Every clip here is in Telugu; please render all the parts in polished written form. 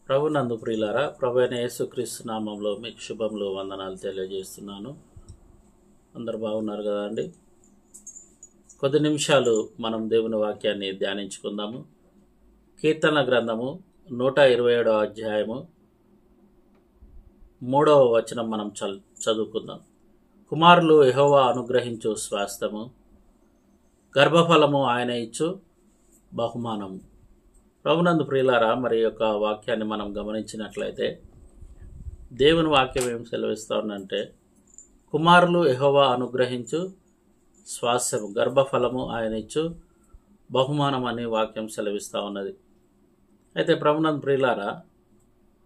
ప్రభునందు ప్రియులారా, ప్రభు అయిన యేసుక్రీస్తు నామంలో మీకు శుభములు వందనాలు తెలియజేస్తున్నాను. అందరు బాగున్నారు కదా అండి? కొద్ది నిమిషాలు మనం దేవుని వాక్యాన్ని ధ్యానించుకుందాము. కీర్తన గ్రంథము 127వ అధ్యాయము 3వ వచనం మనం చదువుకుందాం. కుమారులు యెహోవా అనుగ్రహించు స్వాస్థ్యము, గర్భఫలము ఆయన ఇచ్చు బహుమానము. ప్రభునందు ప్రియులారా, మరి యొక్క వాక్యాన్ని మనం గమనించినట్లయితే దేవుని వాక్యం ఏం సెలవిస్తా ఉందంటే, కుమారులు యెహోవా అనుగ్రహించు స్వాస్థ్యము, గర్భఫలము ఆయన ఇచ్చు బహుమానం అనే వాక్యం సెలవిస్తూ ఉన్నది. అయితే ప్రభునందు ప్రియులారా,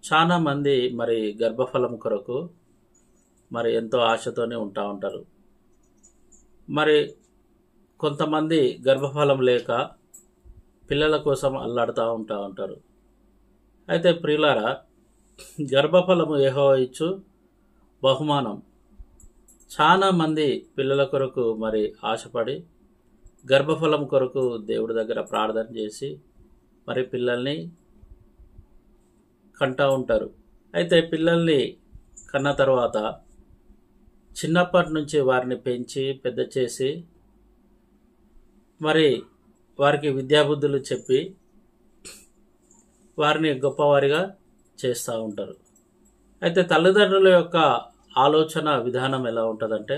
చాలా మంది మరి గర్భఫలం కొరకు మరి ఎంతో ఆశతోనే ఉంటా ఉంటారు. మరి కొంతమంది గర్భఫలం లేక పిల్లల కోసం అల్లాడుతూ ఉంటారు. అయితే ప్రియులారా, గర్భఫలము యెహోవా ఇచ్చు బహుమానం. చాలా మంది పిల్లల కొరకు మరి ఆశపడి గర్భఫలం కొరకు దేవుడి దగ్గర ప్రార్థన చేసి మరి పిల్లల్ని కంటూ ఉంటారు. అయితే పిల్లల్ని కన్న తర్వాత చిన్నప్పటి నుంచి వారిని పెంచి పెద్ద చేసి మరి వారికి విద్యాబుద్ధులు చెప్పి వారిని గొప్పవారిగా చేస్తూ ఉంటారు. అయితే తల్లిదండ్రుల యొక్క ఆలోచన విధానం ఎలా ఉంటుందంటే,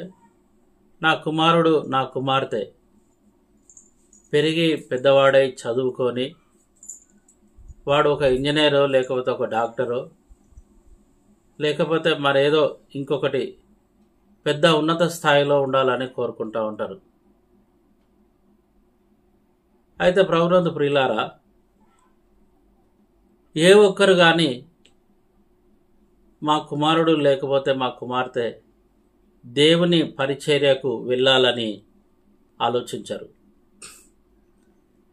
నా కుమారుడు నా కుమార్తె పెరిగి పెద్దవాడై చదువుకొని వాడు ఒక ఇంజనీరో లేకపోతే ఒక డాక్టరో లేకపోతే మరేదో ఇంకొకటి పెద్ద ఉన్నత స్థాయిలో ఉండాలని కోరుకుంటూ ఉంటారు. అయితే ప్రభునందు ప్రియులారా, ఏ ఒక్కరు కానీ మా కుమారుడు లేకపోతే మా కుమార్తె దేవుని పరిచర్యకు వెళ్ళాలని ఆలోచించరు.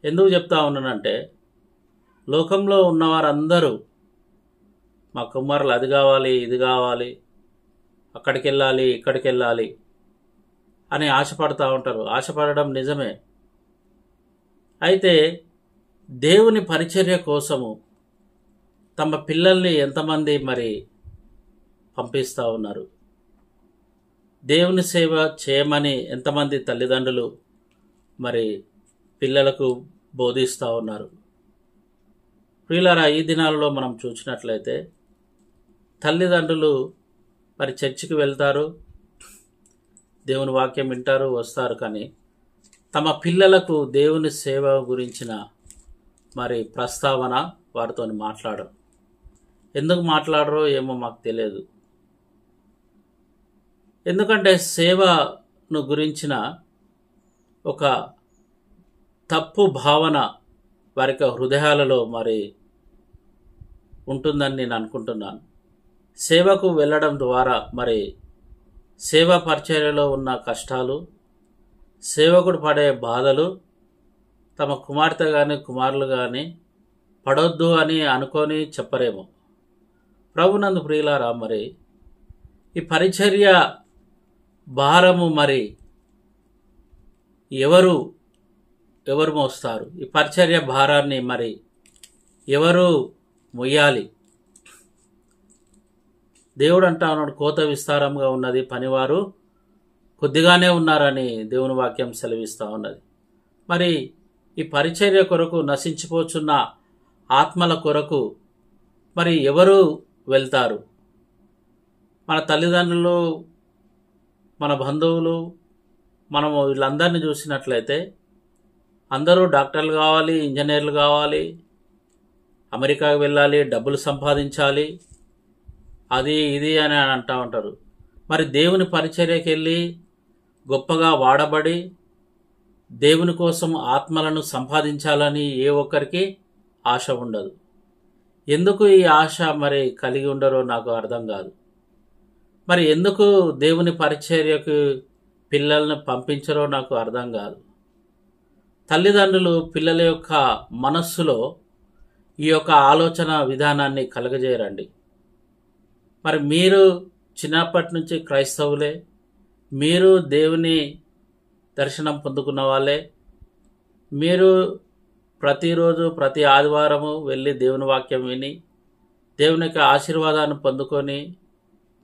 ఎందుకు చెప్తా ఉన్నానంటే, లోకంలో ఉన్నవారందరూ మా కుమారులు అది కావాలి ఇది కావాలి, అక్కడికి వెళ్ళాలి ఇక్కడికి వెళ్ళాలి అని ఆశపడుతూ ఉంటారు. ఆశపడడం నిజమే. అయితే దేవుని పరిచర్య కోసము తమ పిల్లల్ని ఎంతమంది మరి పంపిస్తూ ఉన్నారు? దేవుని సేవ చేయమని ఎంతమంది తల్లిదండ్రులు మరి పిల్లలకు బోధిస్తూ ఉన్నారు? ప్రియులారా, ఈ దినాలలో మనం చూసినట్లయితే తల్లిదండ్రులు మరి చర్చికి వెళ్తారు, దేవుని వాక్యం వింటారు, వస్తారు, కానీ తమ పిల్లలకు దేవుని సేవ గురించిన మరి ప్రస్తావన వారితో మాట్లాడరు. ఎందుకు మాట్లాడరో ఏమో మాకు తెలియదు. ఎందుకంటే సేవను గురించిన ఒక తప్పు భావన వారి హృదయాలలో మరి ఉంటుందని నేను అనుకుంటున్నాను. సేవకు వెళ్ళడం ద్వారా మరి సేవా పరిచర్యలో ఉన్న కష్టాలు, సేవకుడు పడే బాధలు తమ కుమార్తె కానీ కుమారులు కానీ పడొద్దు అని అనుకొని చెప్పరేమో. ప్రభునందు ప్రియులారా, మరి ఈ పరిచర్య భారము మరి ఎవరు మోస్తారు? ఈ పరిచర్య భారాన్ని మరి ఎవరు మొయ్యాలి? దేవుడు అంటా ఉన్నాడు, కోత విస్తారంగా ఉన్నది, పనివారు కొద్దిగానే ఉన్నారని దేవుని వాక్యం సెలవిస్తూ ఉన్నది. మరి ఈ పరిచర్య కొరకు నశించిపోచున్న ఆత్మల కొరకు మరి ఎవరు వెళ్తారు? మన తల్లిదండ్రులు, మన బంధువులు, మనము వీళ్ళందరినీ చూసినట్లయితే అందరూ డాక్టర్లు కావాలి, ఇంజనీర్లు కావాలి, అమెరికాకు వెళ్ళాలి, డబ్బులు సంపాదించాలి, అది ఇది అని అంటూ ఉంటారు. మరి దేవుని పరిచర్యకి వెళ్ళి గొప్పగా వాడబడి దేవుని కోసం ఆత్మలను సంపాదించాలని ఏ ఒక్కరికి ఆశ ఉండదు. ఎందుకు ఈ ఆశ మరి కలిగి ఉండరో నాకు అర్థం కాదు. మరి ఎందుకు దేవుని పరిచర్యకు పిల్లల్ని పంపించరో నాకు అర్థం కాదు. తల్లిదండ్రులు పిల్లల యొక్క మనస్సులో ఈ యొక్క ఆలోచన విధానాన్ని కలగజేయరండి. మరి మీరు చిన్నప్పటి నుంచి క్రైస్తవులే, మీరు దేవుని దర్శనం పొందుకున్న వాళ్ళే, మీరు ప్రతిరోజు ప్రతి ఆదివారము వెళ్ళి దేవుని వాక్యం విని దేవుని యొక్క ఆశీర్వాదాన్ని పొందుకొని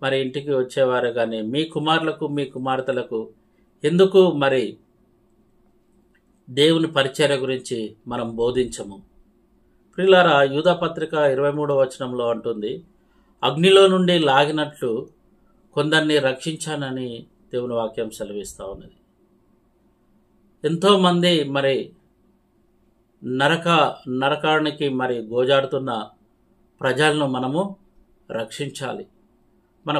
మరి ఇంటికి వచ్చేవారు, కానీ మీ కుమారులకు మీ కుమార్తెలకు ఎందుకు మరి దేవుని పరిచర్య గురించి మనం బోధించము? ప్రియులారా, యూదా పత్రిక 23వ వచనంలో అంటుంది, అగ్నిలో నుండి లాగినట్లు కొందరిని రక్షించానని దేవుని వాక్యం సెలవిస్తూ ఉన్నది. ఎంతోమంది మరి నరకానికి మరి గోజాడుతున్న ప్రజలను మనము రక్షించాలి. మన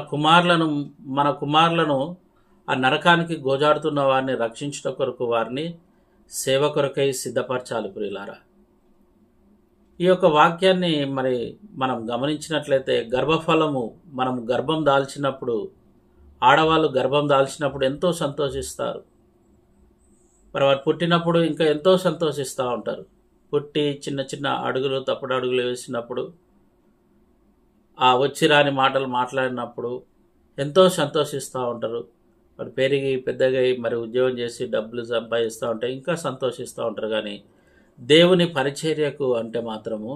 కుమారులను ఆ నరకానికి గోజాడుతున్న వారిని రక్షించడం కొరకు వారిని సేవ కొరకై సిద్ధపరచాలి. ప్రియులారా, ఈ యొక్క వాక్యాన్ని మరి మనం గమనించినట్లయితే గర్భఫలము, మనం గర్భం దాల్చినప్పుడు, ఆడవాళ్ళు గర్భం దాల్చినప్పుడు ఎంతో సంతోషిస్తారు. మరి వారు పుట్టినప్పుడు ఇంకా ఎంతో సంతోషిస్తూ ఉంటారు. పుట్టి చిన్న చిన్న అడుగులు, తప్పుడు అడుగులు వేసినప్పుడు, ఆ వచ్చిరాని మాటలు మాట్లాడినప్పుడు ఎంతో సంతోషిస్తూ ఉంటారు. వాడు పెరిగి పెద్దగా మరి ఉద్యోగం చేసి డబ్బులు సంపాదిస్తూ ఉంటే ఇంకా సంతోషిస్తూ ఉంటారు. కానీ దేవుని పరిచర్యకు అంటే మాత్రము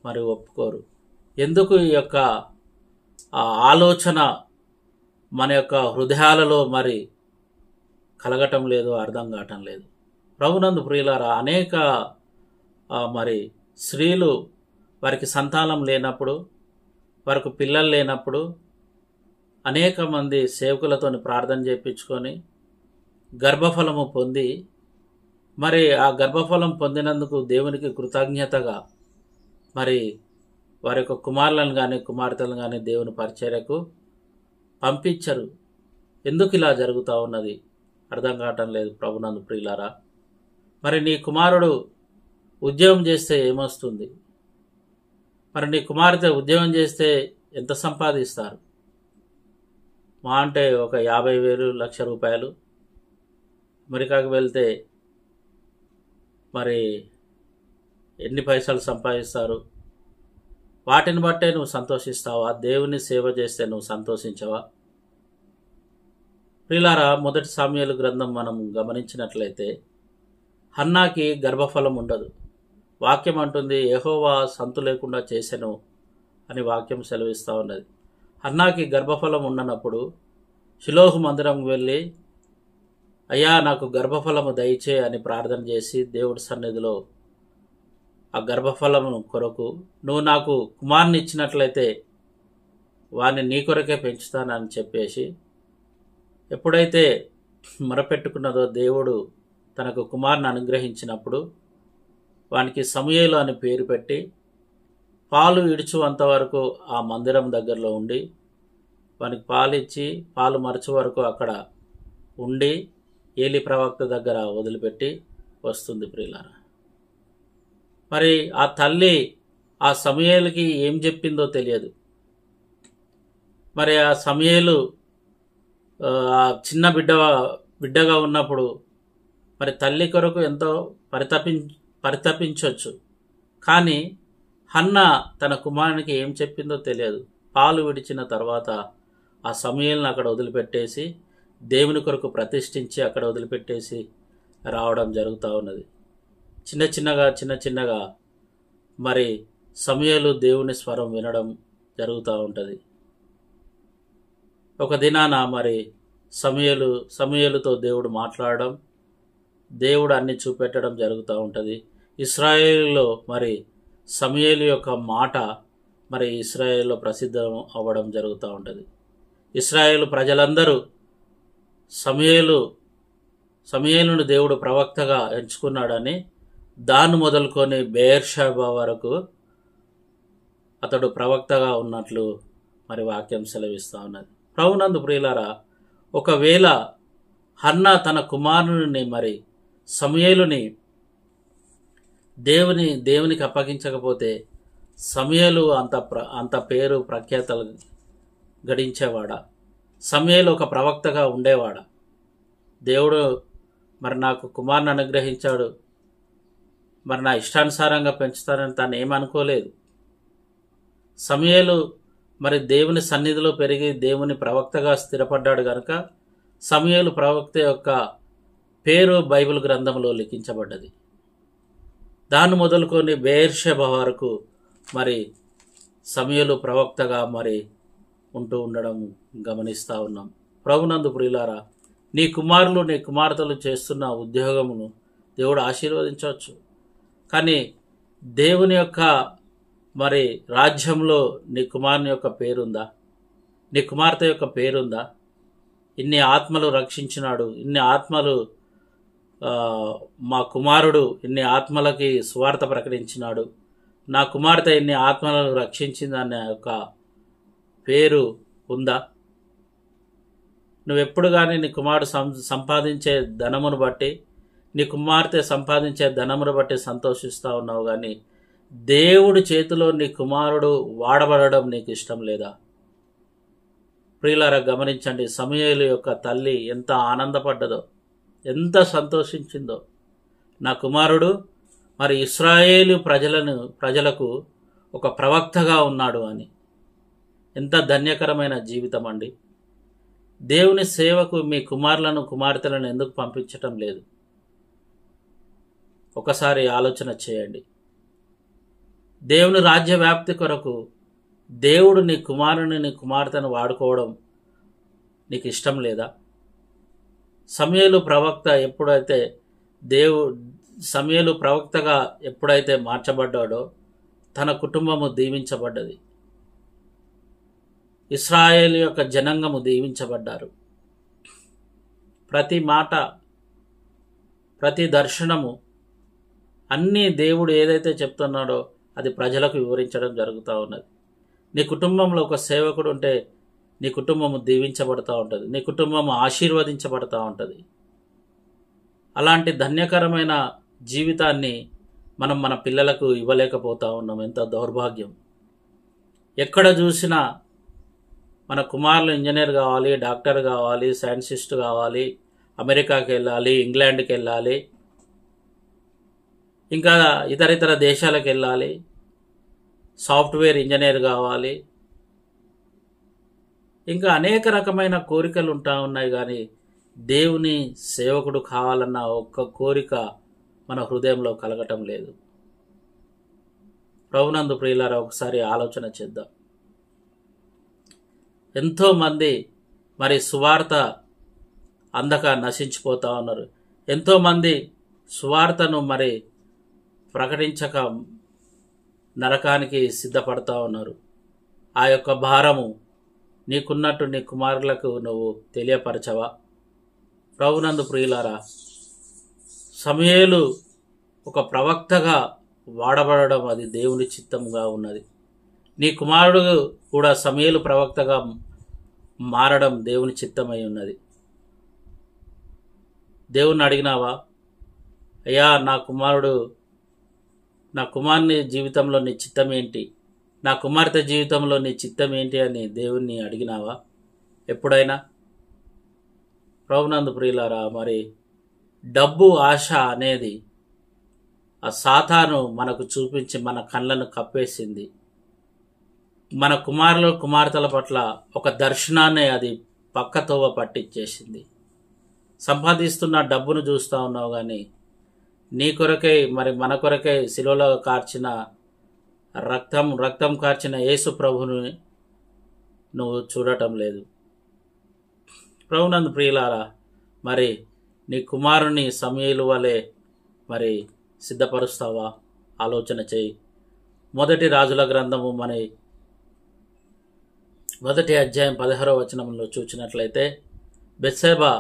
మరి ఒప్పుకోరు. ఎందుకు ఈ యొక్క ఆలోచన మన యొక్క హృదయాలలో మరి కలగటం లేదు, అర్థం కావటం లేదు. ప్రభునందు ప్రియులారా, అనేక మరి స్త్రీలు వారికి సంతానం లేనప్పుడు, వారికి పిల్లలు లేనప్పుడు అనేక మంది సేవకులతోని ప్రార్థన చేయించుకొని గర్భఫలము పొంది, మరి ఆ గర్భఫలం పొందినందుకు దేవునికి కృతజ్ఞతగా మరి వారి యొక్క కుమారులను కానీ కుమార్తెలను కానీ దేవుని పరిచర్యకు పంపించరు. ఎందుకు ఇలా జరుగుతూ ఉన్నది అర్థం కావటం లేదు. ప్రభునందు ప్రియులారా, మరి నీ కుమారుడు ఉద్యోగం చేస్తే ఏమొస్తుంది? మరి నీ కుమార్తె ఉద్యోగం చేస్తే ఎంత సంపాదిస్తారు? మా అంటే ఒక 50,000 లక్ష రూపాయలు. అమెరికాకు వెళ్తే మరి ఎన్ని పైసలు సంపాదిస్తారు? వాటిని బట్టే నువ్వు సంతోషిస్తావా? దేవుని సేవ చేస్తే నువ్వు సంతోషించవా? ప్రియులారా, మొదటి సామ్యుయేలు గ్రంథం మనం గమనించినట్లయితే హన్నాకి గర్భఫలం ఉండదు. వాక్యం అంటుంది, యెహోవా సంతు లేకుండా చేసెను అని వాక్యం సెలవిస్తూ ఉన్నది. హన్నాకి గర్భఫలం ఉండనప్పుడు షిలోహు మందిరం వెళ్ళి, అయ్యా నాకు గర్భఫలము దయచే అని ప్రార్థన చేసి దేవుడి సన్నిధిలో ఆ గర్భఫలము కొరకు, నువ్వు నాకు కుమారుని ఇచ్చినట్లయితే వాడిని నీ కొరకే పెంచుతానని చెప్పేసి ఎప్పుడైతే మొరపెట్టుకున్నదో దేవుడు తనకు కుమారుని అనుగ్రహించినప్పుడు వానికి సమూయేలు అని పేరు పెట్టి పాలు ఇడుచువంత వరకు ఆ మందిరం దగ్గరలో ఉండి వానికి పాలు ఇచ్చి పాలు మరచు వరకు అక్కడ ఉండి ఏలి ప్రవక్త దగ్గర వదిలిపెట్టి వస్తుంది. ప్రియులారా, మరి ఆ తల్లి ఆ సమూయేలుకి ఏం చెప్పిందో తెలియదు. మరి ఆ సమూయేలు చిన్న బిడ్డగా ఉన్నప్పుడు మరి తల్లి కొరకు ఎంతో పరితపించవచ్చు. కానీ హన్న తన కుమారునికి ఏం చెప్పిందో తెలియదు. పాలు విడిచిన తర్వాత ఆ సమూయేలును అక్కడ వదిలిపెట్టేసి దేవుని కొరకు ప్రతిష్ఠించి అక్కడ వదిలిపెట్టేసి రావడం జరుగుతూ ఉన్నది. చిన్న చిన్నగా మరి సమూయేలు దేవుని స్వరం వినడం జరుగుతూ ఉంటుంది. ఒక దినాన మరి సమూయేలుతో దేవుడు మాట్లాడడం, దేవుడు అన్ని చూపెట్టడం జరుగుతూ ఉంటుంది. ఇశ్రాయేలులో మరి సమూయేలు యొక్క మాట మరి ఇశ్రాయేలులో ప్రసిద్ధం అవ్వడం జరుగుతూ ఉంటుంది. ఇశ్రాయేలు ప్రజలందరూ సమూయేలును దేవుడు ప్రవక్తగా ఎంచుకున్నాడని దాన్ని మొదలుకొని బెయేర్షెబా వరకు అతడు ప్రవక్తగా ఉన్నట్లు మరి వాక్యం సెలవిస్తూ ఉన్నది. ప్రభునందు ప్రియులారా, ఒకవేళ హన్నా తన కుమారుని మరి సమూయేలుని దేవునికి అప్పగించకపోతే సమూయేలు అంత పేరు ప్రఖ్యాతలు గడించేవాడా? సమూయేలు ఒక ప్రవక్తగా ఉండేవాడా? దేవుడు మరి నాకు కుమారుని అనుగ్రహించాడు, మరి నా ఇష్టానుసారంగా పెంచుతానని తాను ఏమనుకోలేదు. సమూయేలు మరి దేవుని సన్నిధిలో పెరిగి దేవుని ప్రవక్తగా స్థిరపడ్డాడు కనుక సమూయేలు ప్రవక్త యొక్క పేరు బైబిల్ గ్రంథంలో లిఖించబడ్డది. దాన్ని మొదలుకొని బెయేర్షెబా వరకు మరి సమూయేలు ప్రవక్తగా మరి ఉంటూ ఉండడం గమనిస్తూ ఉన్నాం. ప్రభునందు ప్రియులారా, నీ కుమారులు నీ కుమార్తెలు చేస్తున్న ఉద్యోగమును దేవుడు ఆశీర్వదించవచ్చు. కానీ దేవుని యొక్క మరి రాజ్యంలో నీ కుమారుని యొక్క పేరుందా? నీ కుమార్తె యొక్క పేరుందా? ఇన్ని ఆత్మలు రక్షించినాడు, ఇన్ని ఆత్మలు మా కుమారుడు ఇన్ని ఆత్మలకి సువార్త ప్రకటించినాడు, నా కుమార్తె ఇన్ని ఆత్మలను రక్షించిందనే ఒక పేరు ఉందా? నువ్వెప్పుడు కానీ నీ కుమారుడు సంపాదించే ధనమును బట్టి, నీ కుమార్తె సంపాదించే ధనమును బట్టి సంతోషిస్తూ ఉన్నావు, కానీ దేవుడి చేతిలో నీ కుమారుడు వాడబడడం నీకు ఇష్టం లేదా? ప్రియులారా, గమనించండి, సమూయేలు యొక్క తల్లి ఎంత ఆనందపడ్డదో, ఎంత సంతోషించిందో. నా కుమారుడు మరి ఇశ్రాయేలు ప్రజలకు ఒక ప్రవక్తగా ఉన్నాడు అని. ఎంత ధన్యకరమైన జీవితం అండి. దేవుని సేవకు మీ కుమారులను కుమార్తెలను ఎందుకు పంపించటం లేదు? ఒకసారి ఆలోచన చేయండి. దేవుని రాజ్య వ్యాప్తి కొరకు దేవుడు నీ కుమారుని నీ కుమార్తెను వాడుకోవడం నీకు ఇష్టం లేదా? సమూయేలు ప్రవక్త సమూయేలు ప్రవక్తగా ఎప్పుడైతే మార్చబడ్డాడో తన కుటుంబము దీవించబడ్డది. ఇశ్రాయేలు యొక్క జనాంగము దీవించబడ్డారు. ప్రతి మాట, ప్రతి దర్శనము, అన్నీ దేవుడు ఏదైతే చెప్తున్నాడో అది ప్రజలకు వివరించడం జరుగుతూ ఉన్నది. నీ కుటుంబంలో ఒక సేవకుడు ఉంటే నీ కుటుంబము దీవించబడుతూ ఉంటుంది, నీ కుటుంబము ఆశీర్వదించబడుతూ ఉంటుంది. అలాంటి ధన్యకరమైన జీవితాన్ని మనం మన పిల్లలకు ఇవ్వలేకపోతూ ఉన్నాం. ఎంత దౌర్భాగ్యం. ఎక్కడ చూసినా మన కుమారులు ఇంజనీర్ కావాలి, డాక్టర్ కావాలి, సైంటిస్ట్ కావాలి, అమెరికాకి వెళ్ళాలి, ఇంగ్లాండ్కి వెళ్ళాలి, ఇంకా ఇతర దేశాలకు వెళ్ళాలి, సాఫ్ట్వేర్ ఇంజనీర్ కావాలి, ఇంకా అనేక రకమైన కోరికలు ఉంటా ఉన్నాయి. కానీ దేవుని సేవకుడు కావాలన్న ఒక్క కోరిక మన హృదయంలో కలగటం లేదు. ప్రభునందు ప్రియులారా, ఒకసారి ఆలోచన చేద్దాం. ఎంతోమంది మరి సువార్త అందక నశించిపోతూ ఉన్నారు. ఎంతోమంది సువార్తను మరి ప్రకటించక నరకానికి సిద్ధపడుతూ ఉన్నారు. ఆ యొక్క భారము నీకున్నట్టు నీ కుమారులకు నువ్వు తెలియపరచవా? ప్రభునందు ప్రియులారా, సమూయేలు ఒక ప్రవక్తగా వాడబడడం అది దేవుని చిత్తముగా ఉన్నది. నీ కుమారుడు కూడా సమూయేలు ప్రవక్తగా మారడం దేవుని చిత్తమై ఉన్నది. దేవుణ్ణి అడిగినావా? అయ్యా, నా కుమారుని జీవితంలో నీ చిత్తం ఏంటి, నా కుమార్తె జీవితంలో నీ చిత్తం ఏంటి అని దేవుణ్ణి అడిగినావా ఎప్పుడైనా? ప్రభునందు ప్రియులారా, మరి డబ్బు ఆశ అనేది ఆ సాతాను మనకు చూపించి మన కళ్ళను కప్పేసింది. మన కుమార్తెల పట్ల ఒక దర్శనాన్ని అది పక్కతోవ పట్టించేసింది. సంపాదిస్తున్న డబ్బును చూస్తూ ఉన్నావు, కానీ నీ కొరకై మరి మన కొరకై శిలువలో కార్చిన రక్తం కార్చిన యేసు ప్రభుని నువ్వు చూడటం లేదు. ప్రభునందు ప్రియులారా, మరి నీ కుమారుని సమూయేలు వలె మరి సిద్ధపరుస్తావా? ఆలోచన చేయి. మొదటి రాజుల గ్రంథము మరి 1వ అధ్యాయం 16వ వచనంలో చూసినట్లయితే బెత్షెబా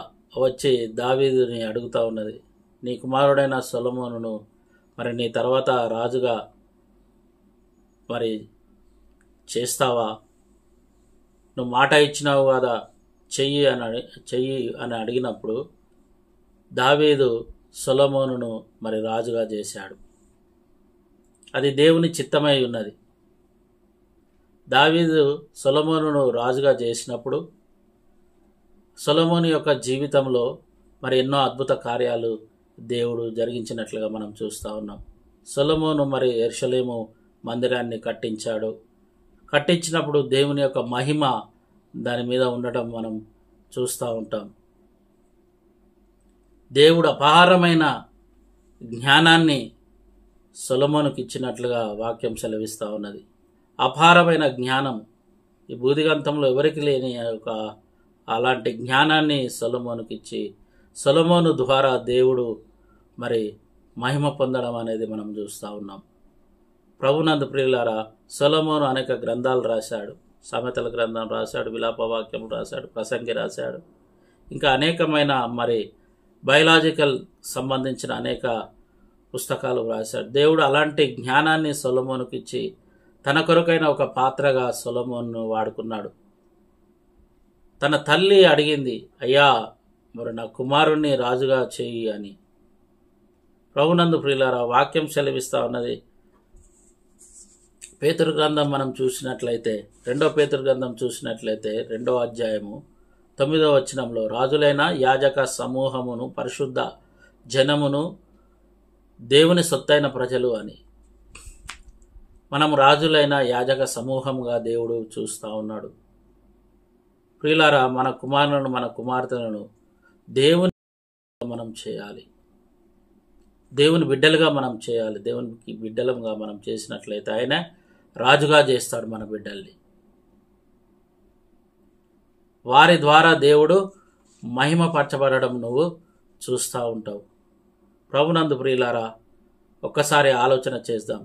వచ్చి దావీదుని అడుగుతూ ఉన్నది, నీ కుమారుడైన సొలొమోనును మరి నీ తర్వాత రాజుగా మరి చేస్తావా? నువ్వు మాట ఇచ్చినావు కదా, చెయ్యి అని అడిగినప్పుడు దావీదు సొలొమోనును మరి రాజుగా చేశాడు. అది దేవుని చిత్తమై ఉన్నది. దావీదు సొలొమోనును రాజుగా చేసినప్పుడు సొలొమోను యొక్క జీవితంలో మరి ఎన్నో అద్భుత కార్యాలు దేవుడు జరిగించినట్లుగా మనం చూస్తూ ఉన్నాం. సొలొమోను మరి యెరూషలేము మందిరాన్ని కట్టించాడు. కట్టించినప్పుడు దేవుని యొక్క మహిమ దాని మీద ఉండటం మనం చూస్తూ ఉంటాం. దేవుడు అపారమైన జ్ఞానాన్ని సొలొమోనుకి ఇచ్చినట్లుగా వాక్యం సెలవిస్తూ ఉన్నది. అపారమైన జ్ఞానం ఈ బూదిగంతంలో ఎవరికి లేని ఒక అలాంటి జ్ఞానాన్ని సొలొమోనుకి ఇచ్చి సొలొమోను ద్వారా దేవుడు మరి మహిమ పొందడం అనేది మనం చూస్తూ ఉన్నాం. ప్రభునందు ప్రియులారా, సొలొమోను అనేక గ్రంథాలు రాశాడు. సామెతల గ్రంథం రాశాడు, విలాపవాక్యం రాశాడు, ప్రసంగి రాశాడు, ఇంకా అనేకమైన మరి బయలాజికల్ సంబంధించిన అనేక పుస్తకాలు రాశాడు. దేవుడు అలాంటి జ్ఞానాన్ని సొలొమోనుకి ఇచ్చి తన కొరకైన ఒక పాత్రగా సొలొమోను వాడుకున్నాడు. తన తల్లి అడిగింది, అయ్యా మరి నా కుమారుణ్ణి రాజుగా చేయి అని. ప్రభునందు ప్రియులారా, వాక్యం సెలవిస్తూ ఉన్నది. పేతురు గ్రంథం మనం చూసినట్లయితే, 2వ పేతురు గ్రంథం చూసినట్లయితే 2వ అధ్యాయము 9వ వచనంలో, రాజులైన యాజక సమూహమును పరిశుద్ధ జనమును దేవుని సొత్తైన ప్రజలు అని. మనం రాజులైన యాజక సమూహముగా దేవుడు చూస్తూ ఉన్నాడు. ప్రియులారా, మన కుమారులను మన కుమార్తెలను దేవుని మనం చేయాలి, దేవుని బిడ్డలుగా మనం చేయాలి. దేవునికి బిడ్డలుగా మనం చేసినట్లయితే ఆయన రాజుగా చేస్తాడు మన బిడ్డల్ని. వారి ద్వారా దేవుడు మహిమపరచబడడం నువ్వు చూస్తూ ఉంటావు. ప్రభునందు ప్రియులారా, ఒక్కసారి ఆలోచన చేద్దాం.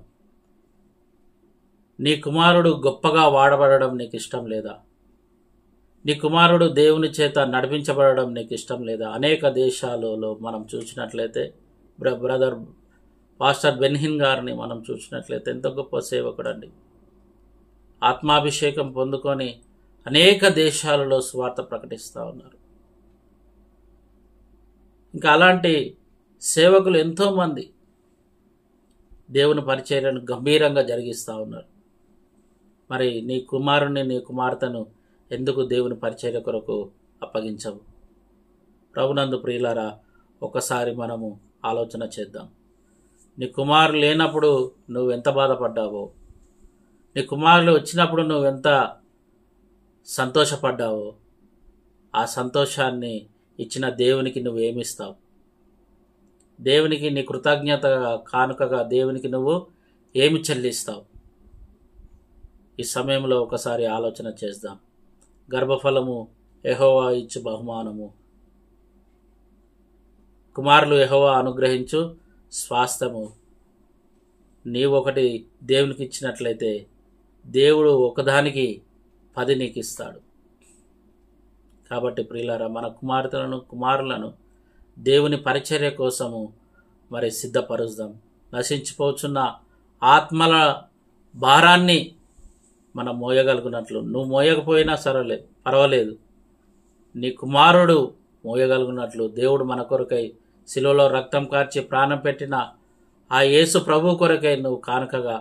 నీ కుమారుడు గొప్పగా వాడబడడం నీకు ఇష్టం లేదా? నీ కుమారుడు దేవుని చేత నడిపించబడడం నీకు ఇష్టం లేదా? అనేక దేశాలలో మనం చూసినట్లయితే బ్రదర్ పాస్టర్ బెన్హిన్ గారిని మనం చూసినట్లయితే ఎంత గొప్ప సేవకుడు అండి. ఆత్మాభిషేకం పొందుకొని అనేక దేశాలలో సువార్త ప్రకటిస్తూ ఉన్నారు. ఇంకా అలాంటి సేవకులు ఎంతోమంది దేవుని పరిచర్యను గంభీరంగా జరిగిస్తూ ఉన్నారు. మరి నీ కుమారుణ్ణి నీ కుమార్తెను ఎందుకు దేవుని పరిచర్య కొరకు అప్పగించవు? ప్రభునందు ప్రియులారా, ఒకసారి మనము ఆలోచన చేద్దాం. నీ కుమారులు లేనప్పుడు నువ్వు ఎంత బాధపడ్డావో, నీ కుమారులు వచ్చినప్పుడు నువ్వెంత సంతోషపడ్డావో, ఆ సంతోషాన్ని ఇచ్చిన దేవునికి నువ్వేమిస్తావు? దేవునికి నీ కృతజ్ఞతగా కానుకగా దేవునికి నువ్వు ఏమి చెల్లిస్తావు? ఈ సమయంలో ఒకసారి ఆలోచన చేద్దాం. గర్భఫలము యెహోవా ఇచ్చు బహుమానము, కుమారులు యెహోవా అనుగ్రహించు స్వాస్థ్యము. నీవు ఒకటి దేవునికి ఇచ్చినట్లయితే దేవుడు ఒకదానికి 10 నీకు ఇస్తాడు. కాబట్టి ప్రియులారా, మన కుమార్తెలను కుమారులను దేవుని పరిచర్య కోసము మరి సిద్ధపరుద్దాం. నశించిపోతున్న ఆత్మల భారాన్ని మనం మోయగలుగునట్లు, నువ్వు మోయకపోయినా సరే పర్వాలేదు, నీ కుమారుడు మోయగలుగునట్లు దేవుడు మన కొరకై శిలువలో రక్తం కార్చి ప్రాణం పెట్టిన ఆ యేసు ప్రభు కొరకై నువ్వు కానుకగా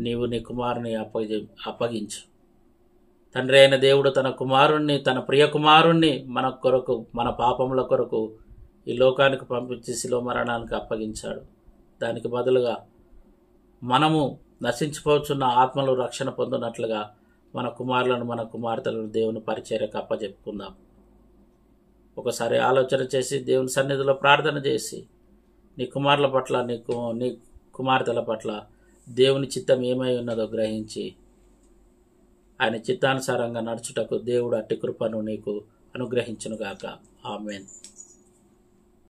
నీవు నీ కుమారుని అప్పగించు. తండ్రి అయిన దేవుడు తన కుమారుణ్ణి, తన ప్రియ కుమారుణ్ణి మన కొరకు, మన పాపముల కొరకు ఈ లోకానికి పంపించి శిలువ మరణానికి అప్పగించాడు. దానికి బదులుగా మనము నశించిపోతున్న ఆత్మలు రక్షణ పొందినట్లుగా మన కుమారులను మన కుమార్తెలను దేవుని పరిచర్యకు అప్పచెప్పుకుందాం. ఒకసారి ఆలోచన చేసి దేవుని సన్నిధిలో ప్రార్థన చేసి నీ కుమారుల పట్ల నీ కుమార్తెల పట్ల దేవుని చిత్తం ఏమై ఉన్నదో గ్రహించి ఆయన చిత్తానుసారంగా నడుచుటకు దేవుడు అట్టి కృపను నీకు అనుగ్రహించునుగాక. ఆమేన్.